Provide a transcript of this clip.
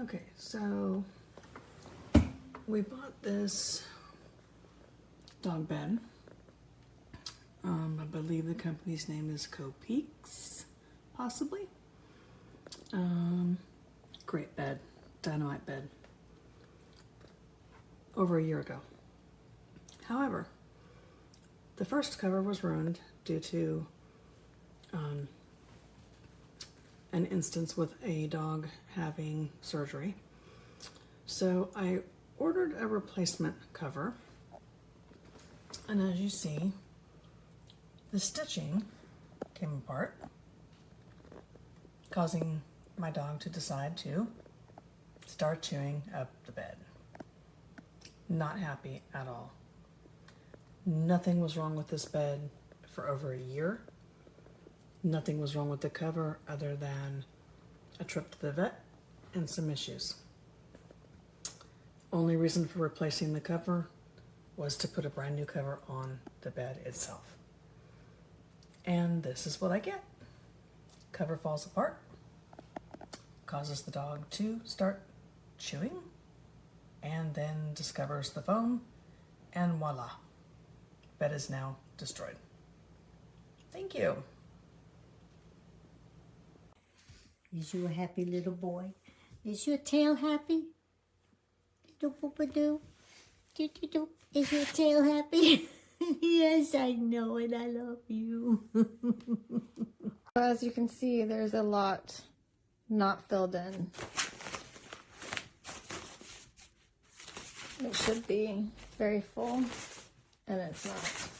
Okay, so we bought this dog bed. I believe the company's name is KOPEKS, possibly. Great bed, dynamite bed. Over a year ago. However, the first cover was ruined due to an instance with a dog having surgery. So I ordered a replacement cover, and as you see, the stitching came apart, causing my dog to decide to start chewing up the bed. Not happy at all. Nothing was wrong with this bed for over a year. Nothing was wrong with the cover other than a trip to the vet and some issues. Only reason for replacing the cover was to put a brand new cover on the bed itself. And this is what I get. Cover falls apart, causes the dog to start chewing, and then discovers the foam, and voila, bed is now destroyed. Thank you. Is you a happy little boy? Is your tail happy? Little poopa-doo? Doo-doo-doo. Is your tail happy? Yes, I know it. I love you. As you can see, there's a lot not filled in. It should be very full, and it's not.